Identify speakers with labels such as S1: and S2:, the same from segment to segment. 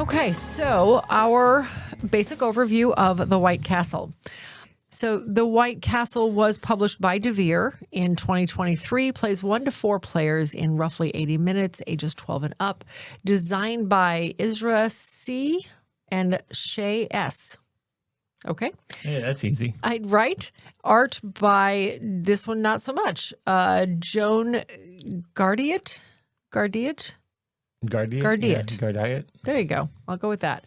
S1: Okay, so our basic overview of The White Castle. So The White Castle was published by DeVere in 2023, plays 1 to 4 players in roughly 80 minutes, ages 12 and up, designed by Isra C. and Shay S. Okay.
S2: Yeah, that's easy.
S1: Right? Art by this one, not so much. Joan Gardiet?
S2: Guardian?
S1: Gardiet.
S2: Yeah, Gardiet.
S1: There you go. I'll go with that.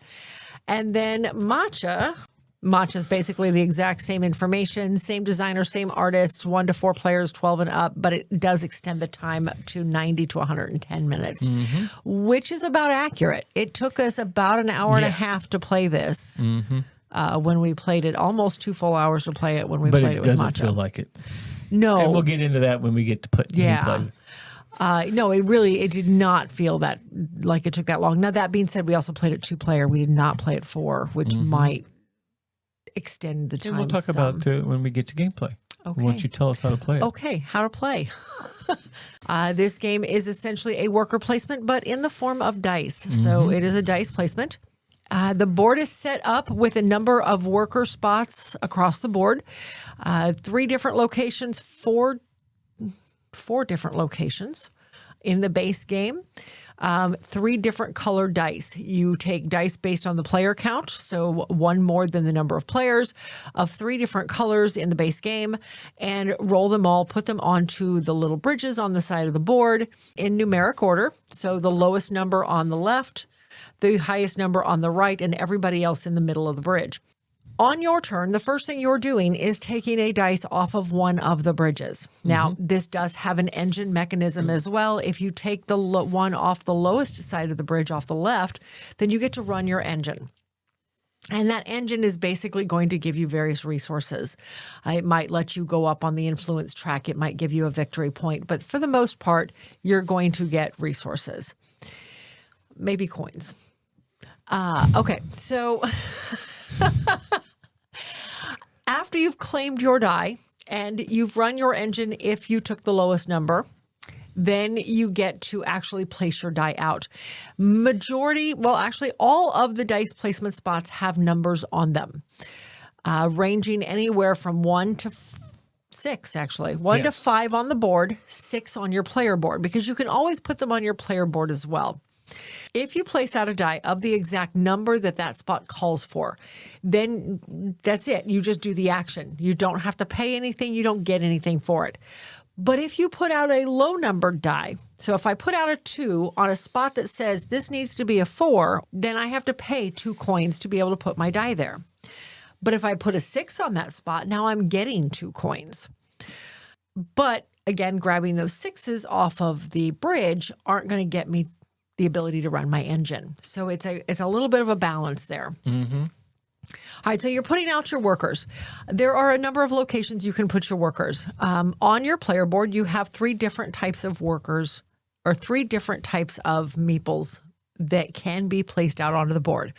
S1: And then Matcha. Matcha's basically the exact same information, same designer, same artist, 1 to 4 players, 12 and up, but it does extend the time to 90 to 110 minutes, which is about accurate. It took us about an hour and a half to play this when we played it, almost 2 full hours to play it when we played it with Matcha.
S2: But it doesn't feel like it.
S1: No.
S2: And we'll get into that when we get to play.
S1: No, it did not feel that like it took that long. Now, that being said, we also played it 2-player. We did not play it 4, which might extend the time.
S2: And we'll talk about it when we get to gameplay.
S1: Okay.
S2: Once you tell us how to play it.
S1: Okay, how to play. This game is essentially a worker placement, but in the form of dice. So it is a dice placement. The board is set up with a number of worker spots across the board. 3 different locations, 4 different locations in the base game. 3 different colored dice. You take dice based on the player count, so 1 more than the number of players, of 3 different colors in the base game, and roll them all, put them onto the little bridges on the side of the board in numeric order. So the lowest number on the left, the highest number on the right, and everybody else in the middle of the bridge. On your turn, the first thing you're doing is taking a dice off of one of the bridges. Now, this does have an engine mechanism as well. If you take the one off the lowest side of the bridge off the left, then you get to run your engine. And that engine is basically going to give you various resources. It might let you go up on the influence track. It might give you a victory point. But for the most part, you're going to get resources. Maybe coins. Okay, so... After you've claimed your die and you've run your engine if you took the lowest number, then you get to actually place your die out. All of the dice placement spots have numbers on them, ranging anywhere from 1 to 6, actually. 1 to 5 on the board, 6 on your player board, because you can always put them on your player board as well. If you place out a die of the exact number that spot calls for, then that's it. You just do the action. You don't have to pay anything. You don't get anything for it. But if you put out a low numbered die, so if I put out a 2 on a spot that says this needs to be a 4, then I have to pay 2 coins to be able to put my die there. But if I put a 6 on that spot, now I'm getting 2 coins. But again, grabbing those 6s off of the bridge aren't going to get me the ability to run my engine. So it's a little bit of a balance there. All right, so you're putting out your workers. There are a number of locations you can put your workers. On your player board, you have 3 different types of workers, or 3 different types of meeples that can be placed out onto the board.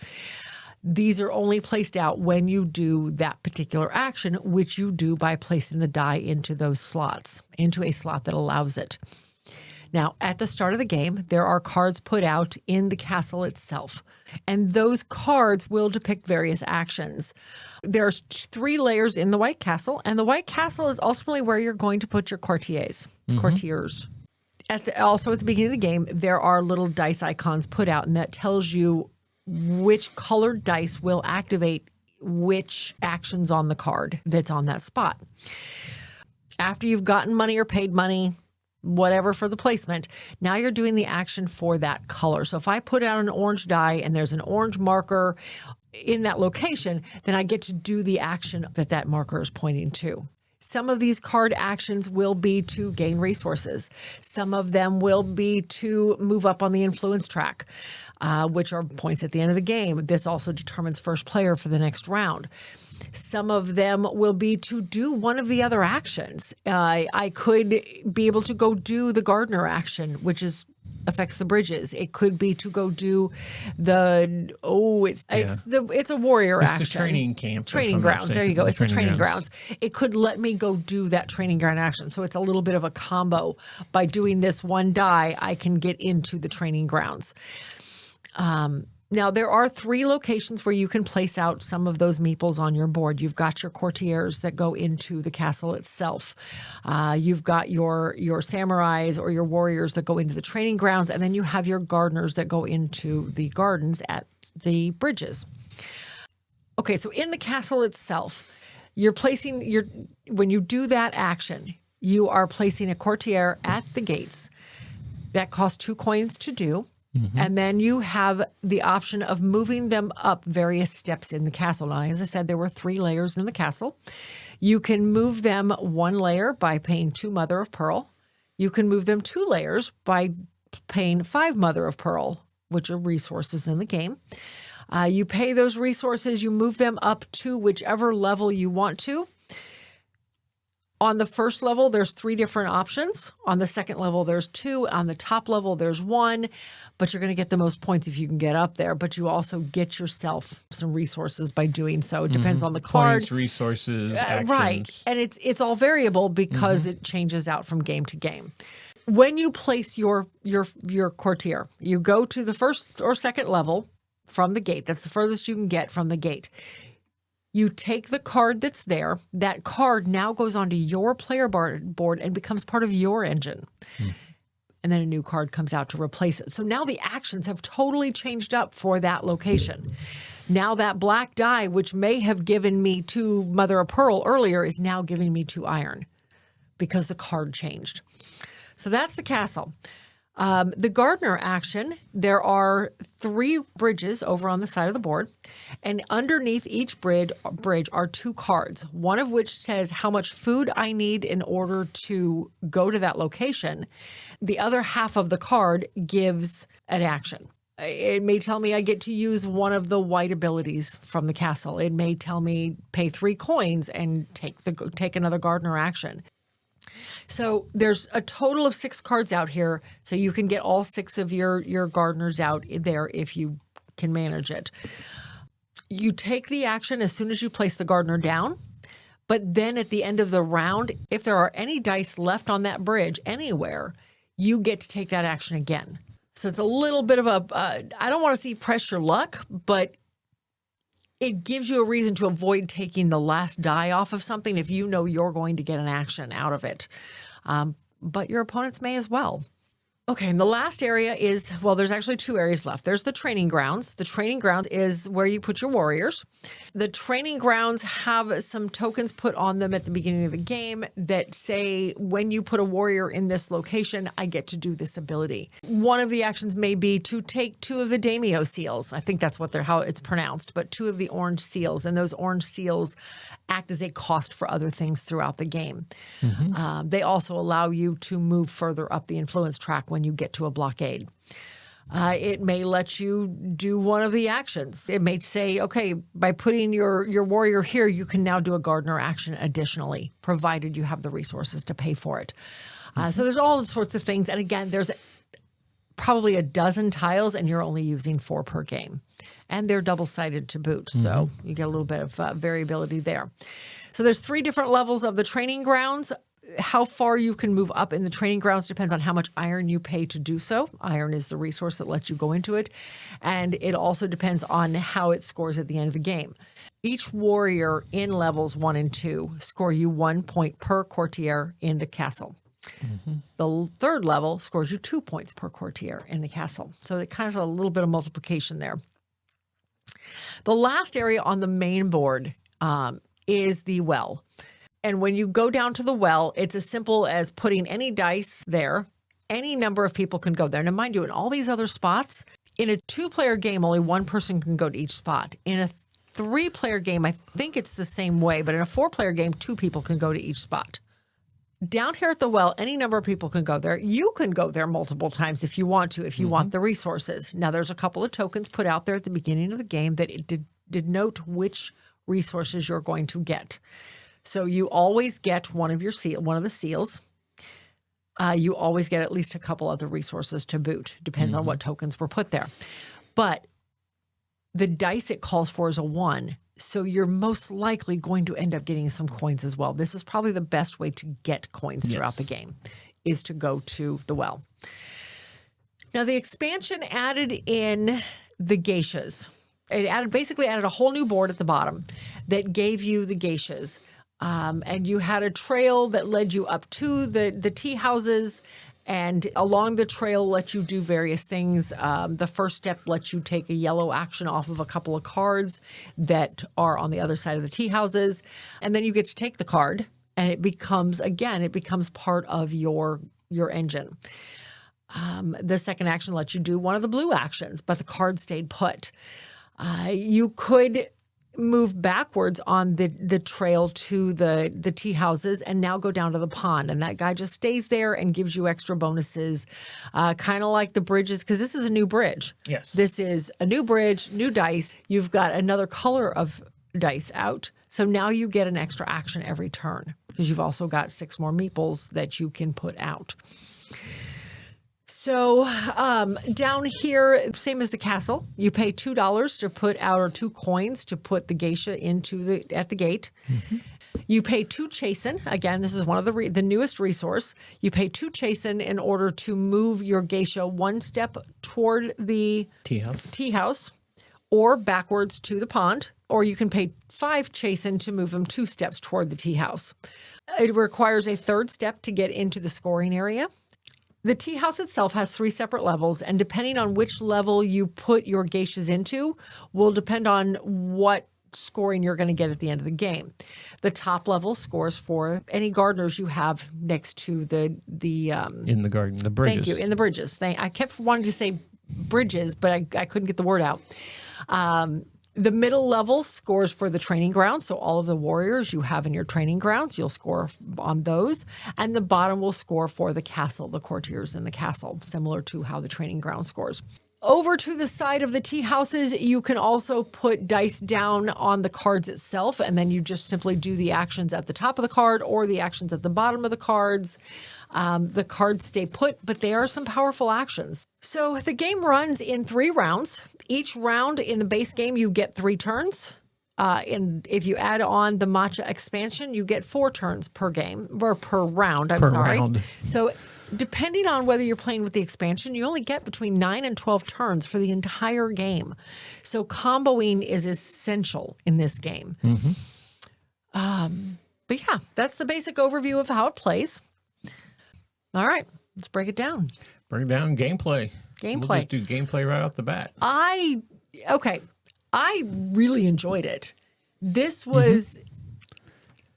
S1: These are only placed out when you do that particular action, which you do by placing the die into those slots, into a slot that allows it. Now, at the start of the game, there are cards put out in the castle itself, and those cards will depict various actions. There's 3 layers in the White Castle, and the White Castle is ultimately where you're going to put your courtiers. Also, at the beginning of the game, there are little dice icons put out, and that tells you which colored dice will activate which actions on the card that's on that spot. After you've gotten money or paid money, whatever for the placement, now you're doing the action for that color. So if I put out an orange die and there's an orange marker in that location, then I get to do the action that marker is pointing to. Some of these card actions will be to gain resources. Some of them will be to move up on the influence track, which are points at the end of the game. This also determines first player for the next round. Some of them will be to do one of the other actions. I could be able to go do the gardener action, which affects the bridges. It could be to go do it's a warrior action.
S2: It's the training camp.
S1: Training grounds. There you go. It's the training grounds. It could let me go do that training ground action. So it's a little bit of a combo. By doing this one die, I can get into the training grounds. Now, there are 3 locations where you can place out some of those meeples on your board. You've got your courtiers that go into the castle itself. You've got your samurais or your warriors that go into the training grounds, and then you have your gardeners that go into the gardens at the bridges. Okay, so in the castle itself, when you do that action, you are placing a courtier at the gates. That costs 2 coins to do. And then you have the option of moving them up various steps in the castle. Now, as I said, there were 3 layers in the castle. You can move them 1 layer by paying 2 mother of pearl. You can move them 2 layers by paying 5 mother of pearl, which are resources in the game. You pay those resources, you move them up to whichever level you want to. On the first level, there's 3 different options. On the second level, there's 2. On the top level, there's 1. But you're going to get the most points if you can get up there. But you also get yourself some resources by doing so. It depends on the card.
S2: Points, resources, actions.
S1: Right. And it's all variable because it changes out from game to game. When you place your courtier, you go to the first or second level from the gate. That's the furthest you can get from the gate. You take the card that's there. That card now goes onto your player board and becomes part of your engine. And then a new card comes out to replace it. So now the actions have totally changed up for that location. Now that black die, which may have given me 2 mother of pearl earlier, is now giving me 2 iron because the card changed. So that's the castle. The gardener action, there are 3 bridges over on the side of the board, and underneath each bridge are 2 cards, one of which says how much food I need in order to go to that location. The other half of the card gives an action. It may tell me I get to use one of the white abilities from the castle. It may tell me pay 3 coins and take another gardener action. So there's a total of 6 cards out here, so you can get all 6 of your gardeners out there if you can manage it. You take the action as soon as you place the gardener down, but then at the end of the round, if there are any dice left on that bridge anywhere, you get to take that action again. So it's a little bit of I don't want to see press your luck, but it gives you a reason to avoid taking the last die off of something if you know you're going to get an action out of it. But your opponents may as well. Okay, and the last area is, well, there's actually 2 areas left. There's the training grounds. The training grounds is where you put your warriors. The training grounds have some tokens put on them at the beginning of the game that say, when you put a warrior in this location, I get to do this ability. One of the actions may be to take 2 of the daimyo seals. I think that's how it's pronounced, but 2 of the orange seals. And those orange seals act as a cost for other things throughout the game. They also allow you to move further up the influence track when you get to a blockade. It may let you do one of the actions. It may say, okay, by putting your warrior here, you can now do a gardener action additionally, provided you have the resources to pay for it. So there's all sorts of things. And again, there's probably a dozen tiles, and you're only using 4 per game. And they're double-sided to boot, so you get a little bit of variability there. So there's 3 different levels of the training grounds. How far you can move up in the training grounds depends on how much iron you pay to do so. Iron is the resource that lets you go into it. And it also depends on how it scores at the end of the game. Each warrior in levels 1 and 2 score you 1 point per courtier in the castle. The 3rd level scores you 2 points per courtier in the castle. So it kind of has a little bit of multiplication there. The last area on the main board is the well. And when you go down to the well, it's as simple as putting any dice there. Any number of people can go there. Now, mind you, in all these other spots, in a 2-player game, only 1 person can go to each spot. In a 3-player game, I think it's the same way, but in a 4-player game, 2 people can go to each spot. Down here at the well, any number of people can go there. You can go there multiple times if you want to, if you want the resources. Now, there's a couple of tokens put out there at the beginning of the game that it denote which resources you're going to get. So you always get one of the seals. You always get at least a couple other resources to boot. Depends on what tokens were put there. But the dice it calls for is a 1. So you're most likely going to end up getting some coins as well. This is probably the best way to get coins throughout the game, is to go to the well. Now, the expansion added in the geishas. It basically added a whole new board at the bottom that gave you the geishas. And you had a trail that led you up to the tea houses, and along the trail let you do various things. The first step lets you take a yellow action off of a couple of cards that are on the other side of the tea houses. And then you get to take the card, and it becomes part of your engine. The second action lets you do one of the blue actions, but the card stayed put. You could move backwards on the trail to the tea houses and now go down to the pond. And that guy just stays there and gives you extra bonuses, kind of like the bridges, because this is a new bridge.
S2: Yes.
S1: This is a new bridge, new dice. You've got another color of dice out. So now you get an extra action every turn because you've also got 6 more meeples that you can put out. So down here, same as the castle, you pay $2 to put out, or 2 coins to put the geisha at the gate. Mm-hmm. You pay 2 chasen. Again, this is one of the newest resource. You pay 2 chasen in order to move your geisha 1 step toward the tea house or backwards to the pond, or you can pay 5 chasen to move them 2 steps toward the tea house. It requires a 3rd step to get into the scoring area. The tea house itself has 3 separate levels, and depending on which level you put your geishas into will depend on what scoring you're going to get at the end of the game. The top level scores for any gardeners you have next to the
S2: in the garden, the bridges.
S1: Thank you, in the bridges. I kept wanting to say bridges, but I couldn't get the word out. The middle level scores for the training grounds. So all of the warriors you have in your training grounds, you'll score on those. And the bottom will score for the castle, the courtiers in the castle, similar to how the training ground scores. Over to the side of the tea houses, you can also put dice down on the cards itself, and then you just simply do the actions at the top of the card or the actions at the bottom of the cards. The cards stay put, but they are some powerful actions. So the game runs in 3 rounds. Each round in the base game, you get 3 turns. And if you add on the matcha expansion, you get 4 turns per game, or per round.
S2: Round.
S1: So depending on whether you're playing with the expansion, you only get between 9 and 12 turns for the entire game. So comboing is essential in this game. Mm-hmm. But yeah, that's the basic overview of how it plays. All right, let's break it down.
S2: Bring down gameplay. We'll just do gameplay right off the bat. I
S1: really enjoyed it. This was,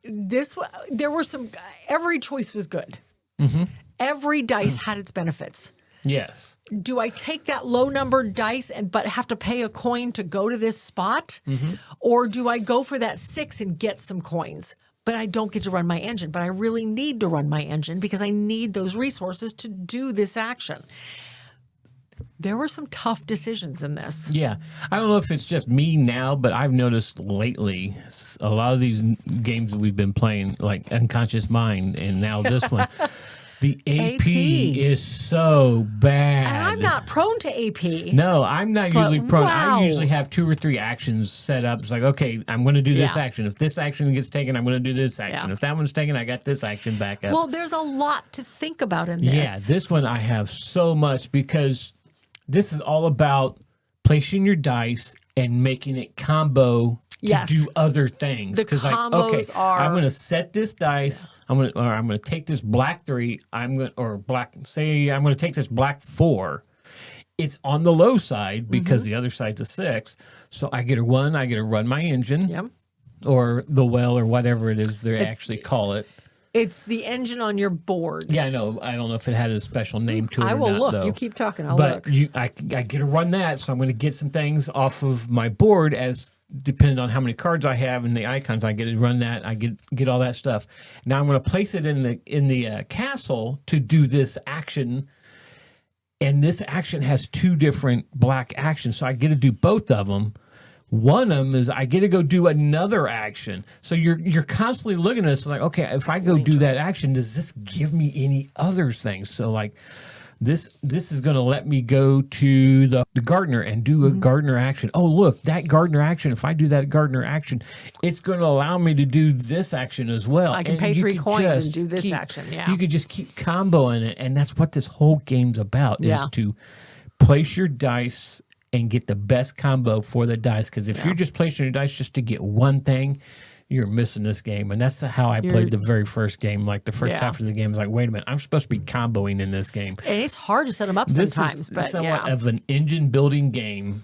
S1: there were some, every choice was good. Mm-hmm. Every dice had its benefits.
S2: Yes.
S1: Do I take that low numbered dice but have to pay a coin to go to this spot? Mm-hmm. Or do I go for that 6 and get some coins? But I don't get to run my engine. But I really need to run my engine because I need those resources to do this action. There were some tough decisions in this.
S2: Yeah. I don't know if it's just me now, but I've noticed lately a lot of these games that we've been playing, like Unconscious Mind and now this one, the AP is so bad.
S1: And I'm not prone to AP.
S2: No, I'm not usually prone.
S1: Wow.
S2: I usually have 2 or 3 actions set up. It's like, okay, I'm going to do this action. If this action gets taken, I'm going to do this action. If that one's taken, I got this action back up.
S1: Well, there's a lot to think about in this.
S2: Yeah, this one I have so much because this is all about placing your dice and making it combo to do other things.
S1: The combos are.
S2: I'm going to set this dice. I'm going to take this black 3. I'm going to take this black 4. It's on the low side because the other side's a 6. So I get a 1. I get to run my engine, or the well, or whatever it is they actually call it.
S1: It's the engine on your board.
S2: Yeah, I know. I don't know if it had a special name to it.
S1: I will look.
S2: Though.
S1: You keep talking. I'll look.
S2: I get to run that, so I'm going to get some things off of my board as depending on how many cards I have and the icons. I get to run that. I get all that stuff. Now I'm going to place it in the castle to do this action, and this action has 2 different black actions, so I get to do both of them. One of them is I get to go do another action. So you're constantly looking at this like, okay, if I go do that action, does this give me any other things? So like this is going to let me go to the gardener and do a gardener action. Oh, look, that gardener action, if I do that gardener action, it's going to allow me to do this action as well.
S1: I can pay 3 coins and do this action. Yeah.
S2: You could just keep comboing it. And that's what this whole game's about is to place your dice and get the best combo for the dice. Because if you're just placing your dice just to get one thing, you're missing this game. And that's how I played the very first game. Like the first half of the game was like, wait a minute, I'm supposed to be comboing in this game.
S1: And it's hard to set them up sometimes.
S2: This is somewhat of an engine building game.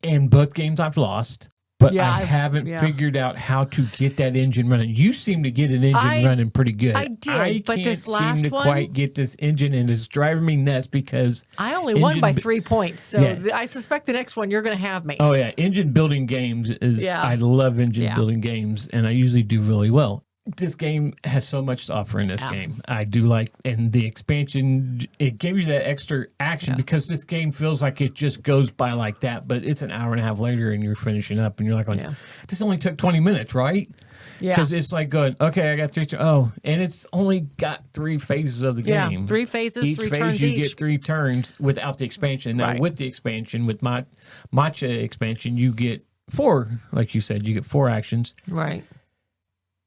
S2: And both games I've lost. But I haven't figured out how to get that engine running. You seem to get an engine running pretty good.
S1: I did, but this last one...
S2: I can't seem to quite get this engine, and it's driving me nuts because...
S1: I only won by 3 points, so I suspect the next one you're going to have me.
S2: Oh, yeah. Engine building games is... I love engine building games, and I usually do really well. This game has so much to offer in this game. I do like, and the expansion, it gave you that extra action because this game feels like it just goes by like that, but it's an hour and a half later and you're finishing up and you're like, this only took 20 minutes, right? Yeah. Because it's like going, okay, I got 3, and it's only got 3 phases of the game.
S1: Yeah, 3 phases,
S2: each
S1: 3
S2: phase
S1: turns
S2: you get 3 turns without the expansion. Now with the expansion, with Matcha expansion, you get 4, like you said, you get 4 actions.
S1: Right.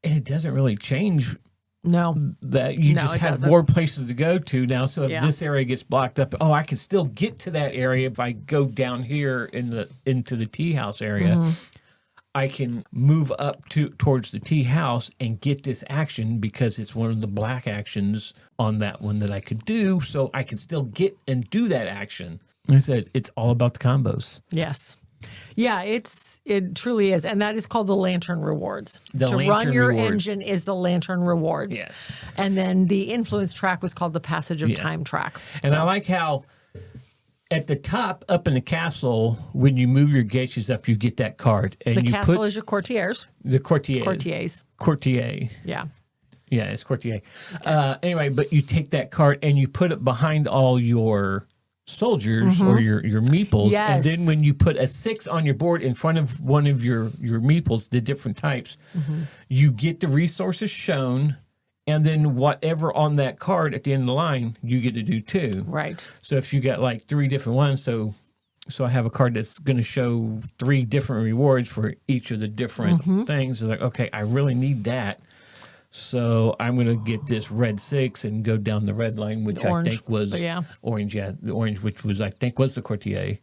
S2: And it doesn't really change that you just have more places to go to now. So if this area gets blocked up, I can still get to that area if I go down here into the tea house area. I can move up towards the tea house and get this action because it's one of the black actions on that one that I could do. So I can still get and do that action. Like I said, it's all about the combos.
S1: Yes. Yeah, it truly is. And that is called the Lantern Rewards.
S2: To
S1: run your engine is the Lantern Rewards.
S2: Yes.
S1: And then the influence track was called the Passage of Time track.
S2: And I like how at the top up in the castle, when you move your geishas up, you get that card. And
S1: the castle is your courtiers.
S2: The courtiers. Courtier.
S1: Yeah.
S2: Yeah, it's courtier. Okay. Anyway, but you take that card and you put it behind all your soldiers or your meeples, and then when you put a 6 on your board in front of one of your meeples, the different types, you get the resources shown, and then whatever on that card at the end of the line, you get to do too.
S1: Right.
S2: So if you got like 3 different ones, so I have a card that's going to show 3 different rewards for each of the different things. It's like, okay, I really need that. So I'm going to get this red 6 and go down the red line, which I think was orange. Yeah, the orange, which was I think was the courtier.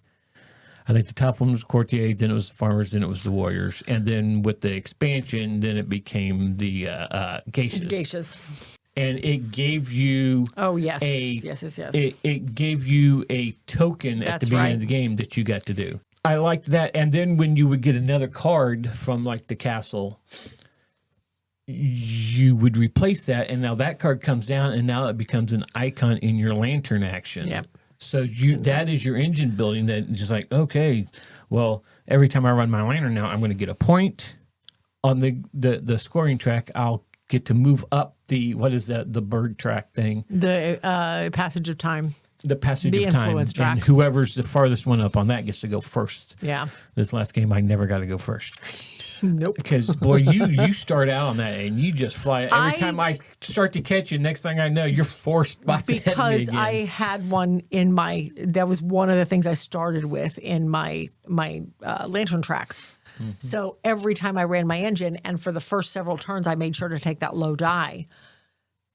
S2: I think the top one was the courtier, then it was the farmers, then it was the warriors, and then with the expansion, then it became the geishas.
S1: Geishas.
S2: And it gave you
S1: yes.
S2: It gave you a token at the beginning of the game that you got to do. I liked that, and then when you would get another card from like the castle, you would replace that, and now that card comes down, and now it becomes an icon in your lantern action. Yep. So that is your engine building. That just like, okay, well, every time I run my lantern now, I'm going to get a point on the scoring track. I'll get to move up the bird track thing,
S1: the passage of time.
S2: The passage of time.
S1: The influence track.
S2: And whoever's the farthest one up on that gets to go first.
S1: Yeah.
S2: This last game, I never got to go first.
S1: Nope.
S2: Because, boy, you start out on that and you just fly. Every time I start to catch you, next thing I know, you're 4 spots ahead of me
S1: Because
S2: again.
S1: I had one in that was one of the things I started with in my lantern track. So every time I ran my engine, and for the first several turns, I made sure to take that low die.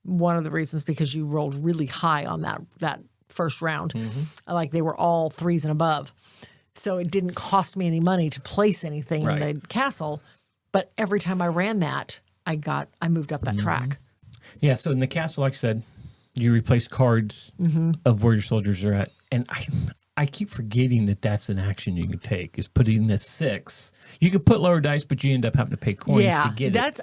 S1: One of the reasons because you rolled really high on that first round. Like they were all 3s and above. So it didn't cost me any money to place anything in the castle. But every time I ran that, I moved up that track.
S2: Yeah, so in the castle, like I said, you replace cards of where your soldiers are at. And I keep forgetting that that's an action you can take, is putting the 6. You can put lower dice, but you end up having to pay coins to get it.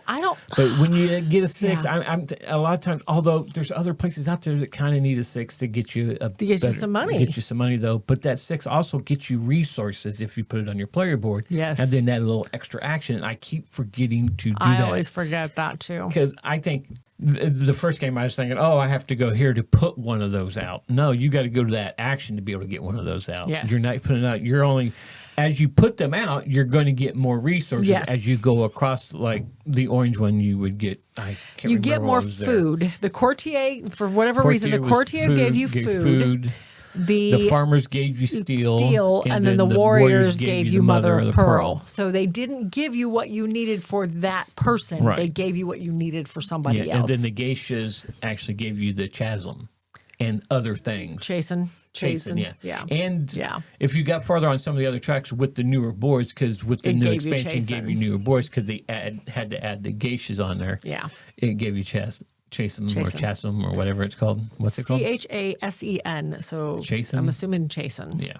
S2: But when you get a 6, I'm a lot of times, although there's other places out there that kind of need a 6 to get you
S1: some money.
S2: Get you some money, though. But that 6 also gets you resources if you put it on your player board.
S1: Yes.
S2: And then that little extra action. And I keep forgetting to do that.
S1: I always forget that, too.
S2: Because I think the first game I was thinking, I have to go here to put one of those out. No, you got to go to that action to be able to get one of those out.
S1: Yes.
S2: You're not putting it out. You're only... As you put them out, you're going to get more resources. As you go across, like the orange one, you would get.
S1: You get more food. The courtier, for whatever reason, the courtier gave you food. The
S2: farmers gave you steel,
S1: and then the warriors gave you mother of pearl. So they didn't give you what you needed for that person. Right. They gave you what you needed for somebody else.
S2: And then the geishas actually gave you the chasm. and other things.
S1: Chasing,
S2: yeah. And if you got farther on some of the other tracks with the newer boards, because with the new expansion gave you newer boards because they had to add the geishas on there.
S1: Yeah.
S2: It gave you Chasm or Chasm or whatever it's called. What's it called?
S1: Chasen. So
S2: Chasen?
S1: I'm assuming Chasen.
S2: Yeah.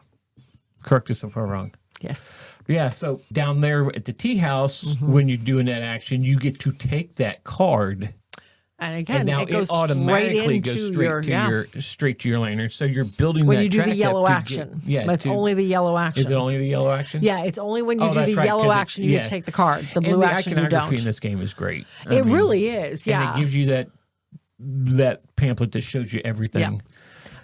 S2: Correct us if I'm wrong.
S1: Yes.
S2: Yeah, so down there at the tea house, when you're doing that action, you get to take that card.
S1: And again,
S2: now
S1: it goes
S2: automatically straight to your lantern. So you're building
S1: when
S2: that
S1: you do
S2: track
S1: the yellow action. It's only the yellow action.
S2: Is it only the yellow action?
S1: Yeah, it's only when you do the yellow action you get to take the card. The blue action you don't.
S2: The iconography in this game is great.
S1: It really is. Yeah,
S2: and it gives you that pamphlet that shows you everything.
S1: Yeah.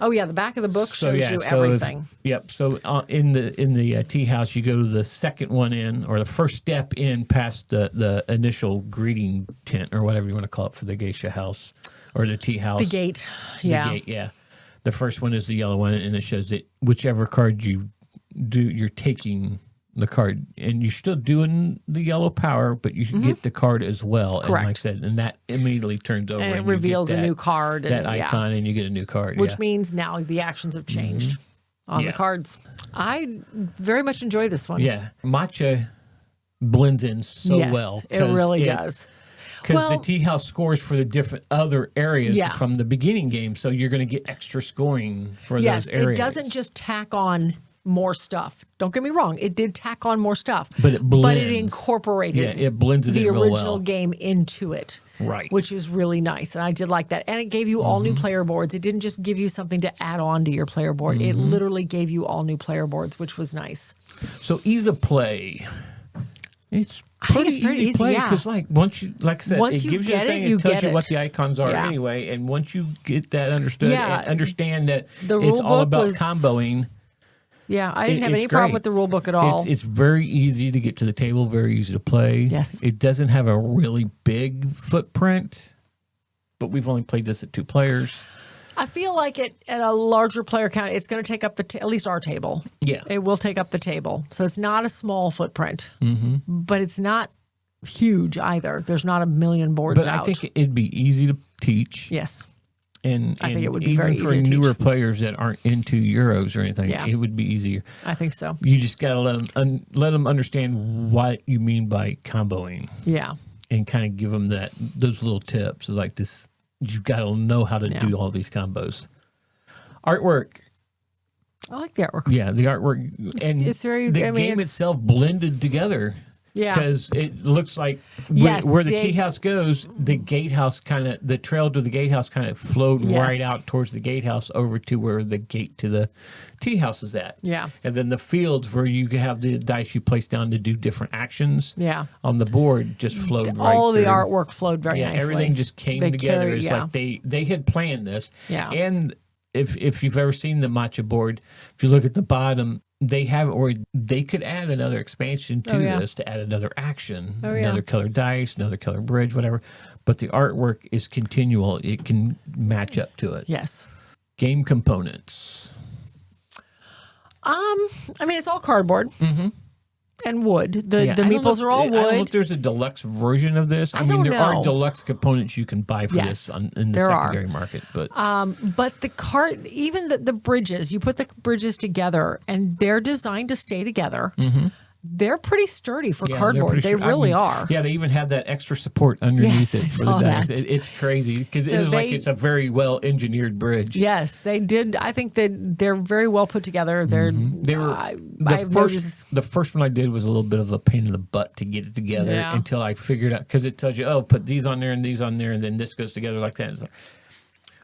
S1: Oh yeah, the back of the book shows you everything.
S2: So in the tea house, you go to the second one in, or the first step in past the initial greeting tent, or whatever you want to call it for the geisha house or the tea house.
S1: The gate, yeah.
S2: The gate, yeah. The first one is the yellow one, and it shows that whichever card you do, you're taking the card, and you're still doing the yellow power, but you get the card as well.
S1: Correct.
S2: And like I said, and that immediately turns over,
S1: and it reveals a new card,
S2: that icon, and you get a new card,
S1: which means now the actions have changed on the cards. I very much enjoy this one.
S2: Yeah, matcha blends in so well.
S1: It really does.
S2: Because the tea house scores for the different other areas from the beginning game, so you're going to get extra scoring for those areas.
S1: It doesn't just tack on more stuff. Don't get me wrong; it did tack on more stuff,
S2: but it blends.
S1: But it incorporated
S2: it blends it
S1: the
S2: in real
S1: original
S2: well.
S1: Game into it,
S2: right?
S1: Which is really nice, and I did like that. And it gave you all new player boards. It didn't just give you something to add on to your player board. It literally gave you all new player boards, which was nice.
S2: So ease of play. It's pretty easy play because, once you, like I said, it gives you a thing. It tells you what the icons are anyway, and once you get that understood, and understand that it's all about comboing.
S1: Yeah, I didn't have any problem with the rule book at all.
S2: It's very easy to get to the table, very easy to play.
S1: Yes.
S2: It doesn't have a really big footprint, but we've only played this at 2 players.
S1: I feel like at a larger player count, it's going to take up at least our table.
S2: Yeah.
S1: It will take up the table. So it's not a small footprint, but it's not huge either. There's not a million boards out.
S2: But I think it'd be easy to teach.
S1: Yes.
S2: And
S1: I think it would be
S2: even
S1: very
S2: for
S1: easy to
S2: newer
S1: teach.
S2: players that aren't into Euros or anything, it would be easier.
S1: I think so.
S2: You just got to let them understand what you mean by comboing.
S1: Yeah.
S2: And kind of give them those little tips. Like this, you've got to know how to do all these combos. Artwork.
S1: I like the artwork.
S2: Yeah, the artwork.
S1: It's very,
S2: the game itself blended together.
S1: Yeah.
S2: Because it looks like where the tea house goes, the gatehouse the trail to the gatehouse kind of flowed right out towards the gatehouse over to where the gate to the tea house is at.
S1: Yeah.
S2: And then the fields where you have the dice you place down to do different actions on the board just flowed right through.
S1: All the artwork flowed very nicely.
S2: Everything just came together. It's like they had planned this.
S1: Yeah.
S2: And if you've ever seen the matcha board, if you look at the bottom, they have, or they could add another expansion to this to add another action, another colored dice, another colored bridge, whatever. But the artwork is continual. It can match up to it.
S1: Yes.
S2: Game components.
S1: I mean, it's all cardboard and wood. The meeples are all wood.
S2: I don't know if there's a deluxe version of this. I mean, there are deluxe components you can buy for this in the secondary market. But
S1: the even the bridges, you put the bridges together, and they're designed to stay together. They're pretty sturdy for cardboard. They really are.
S2: Yeah, they even have that extra support underneath it for the dice. It's crazy because it's a very well engineered bridge.
S1: Yes, they did. I think that they're very well put together.
S2: The first one I did was a little bit of a pain in the butt to get it together until I figured out, because it tells you, put these on there and these on there, and then this goes together like that. It's like,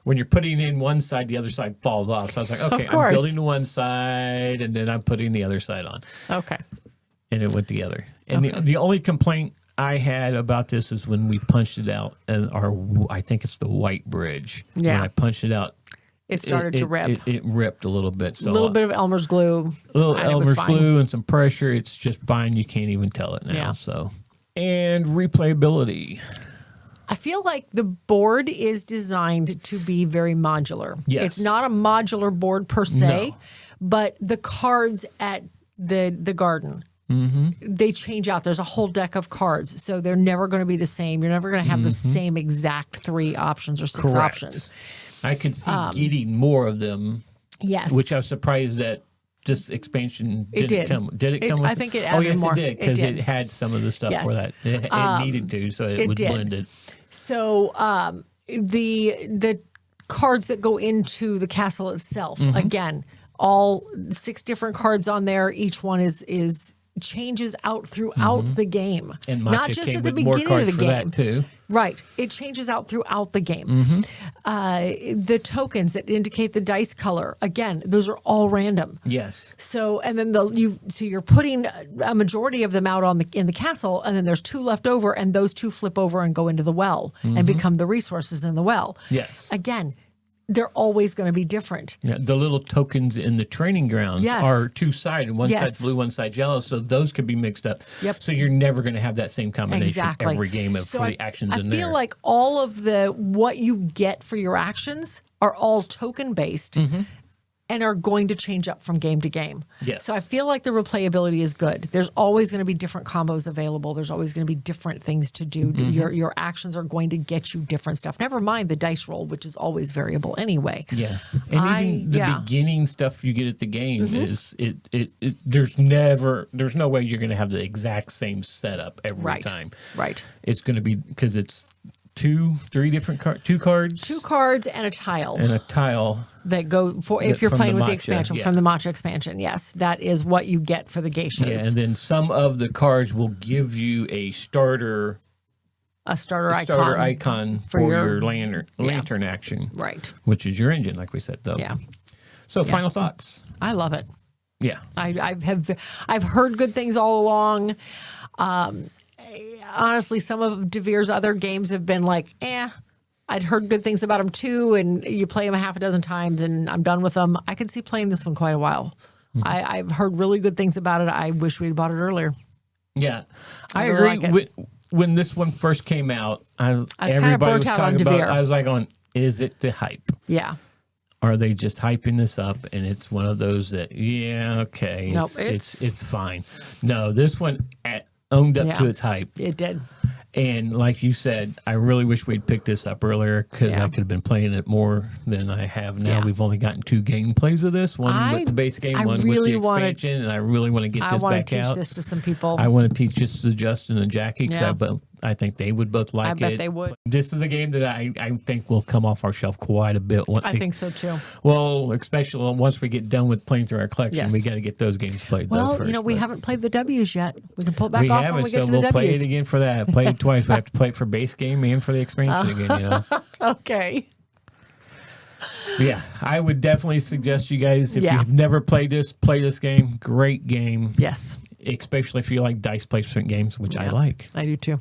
S2: when you're putting in one side, the other side falls off. So I was like, okay, I'm building the one side, and then I'm putting the other side on.
S1: Okay.
S2: And it went together. And the only complaint I had about this is when we punched it out, and I think it's the white bridge.
S1: Yeah.
S2: When I punched it out,
S1: it started to rip.
S2: It ripped a little bit. So
S1: a little bit of Elmer's glue.
S2: A little Elmer's glue and some pressure. It's just fine. You can't even tell it now.
S1: Yeah.
S2: So, and replayability.
S1: I feel like the board is designed to be very modular.
S2: Yes.
S1: It's not a modular board per se, but the cards at the garden, they change out. There's a whole deck of cards, so they're never going to be the same. You're never going to have the same exact 3 options or 6 options.
S2: I could see getting more of them.
S1: Yes.
S2: Which I was surprised that this expansion didn't come. Did it come with
S1: I think it added
S2: yes,
S1: more.
S2: it did, because it had some of the stuff for that. It needed to, so it was blended.
S1: So the cards that go into the castle itself, again, all 6 different cards on there. Each one is changes out throughout the game,
S2: And
S1: not
S2: Matcha
S1: just
S2: came
S1: at the
S2: with more
S1: beginning
S2: cards
S1: of the
S2: for
S1: game.
S2: that too.
S1: Right, it changes out throughout the game. The tokens that indicate the dice color, again, those are all random.
S2: Yes.
S1: So and then you're putting a majority of them out in the castle, and then there's 2 left over, and those 2 flip over and go into the well and become the resources in the well.
S2: Yes.
S1: Again, they're always going to be different.
S2: Yeah, the little tokens in the training grounds are 2-sided. One side's blue, one side's yellow, so those could be mixed up.
S1: Yep.
S2: So you're never going to have that same combination every game for the actions in there.
S1: I feel like all of what you get for your actions are all token based. And are going to change up from game to game.
S2: Yes.
S1: So I feel like the replayability is good. There's always going to be different combos available. There's always going to be different things to do. Your actions are going to get you different stuff. Never mind the dice roll, which is always variable anyway.
S2: Yeah. And even the beginning stuff you get at the game is there's no way you're going to have the exact same setup every time.
S1: Right.
S2: It's going to be, because it's 2-3 different cards. 2 cards.
S1: 2 cards and a tile.
S2: And a tile.
S1: That go for if you're playing with the
S2: matcha,
S1: expansion from the matcha expansion. Yes, that is what you get for the geishas.
S2: Yeah, and then some of the cards will give you a starter icon for your lantern action.
S1: Right.
S2: Which is your engine, like we said, though.
S1: Yeah.
S2: So final thoughts.
S1: I love it.
S2: Yeah.
S1: I've heard good things all along. Honestly, some of DeVere's other games have been like, I'd heard good things about them too, and you play them a half a dozen times, and I'm done with them. I could see playing this one quite a while. I've heard really good things about it. I wish we'd bought it earlier.
S2: Yeah, I
S1: really
S2: agree.
S1: like
S2: When this one first came out,
S1: everybody was talking about it.
S2: I was like, going, is it the hype?
S1: Yeah.
S2: Are they just hyping this up, and it's one of those that, okay,
S1: nope,
S2: it's fine. No, this one owned up to its hype.
S1: It did.
S2: And like you said, I really wish we'd picked this up earlier, because I could have been playing it more than I have now. We've only gotten 2 gameplays of this, one with the base game, one with the expansion, and I really want to get this back out. I want to teach
S1: this to some people.
S2: I want to teach this to Justin and Jackie, because I think they would both like it.
S1: I bet they would.
S2: This is a game that I think will come off our shelf quite a bit.
S1: I think so too.
S2: Well, especially once we get done with playing through our collection, we got to get those games played.
S1: Well,
S2: first,
S1: we haven't played the W's yet. We can pull it back off when we get to the W's.
S2: We'll play it again for that. Play it twice. We have to play it for base game and for the expansion again.
S1: Okay.
S2: Yeah, I would definitely suggest you guys, if you've never played this, play this game. Great game.
S1: Yes.
S2: Especially if you like dice placement games, which I like.
S1: I do too.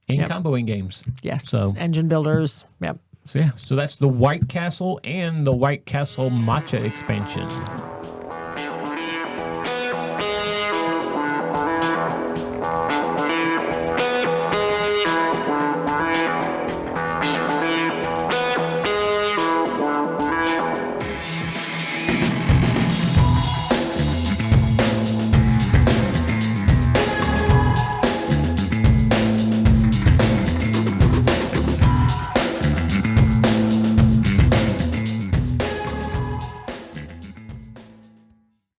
S2: And comboing games.
S1: Yes.
S2: So
S1: engine builders. Yep.
S2: So so that's the White Castle and the White Castle Matcha expansion.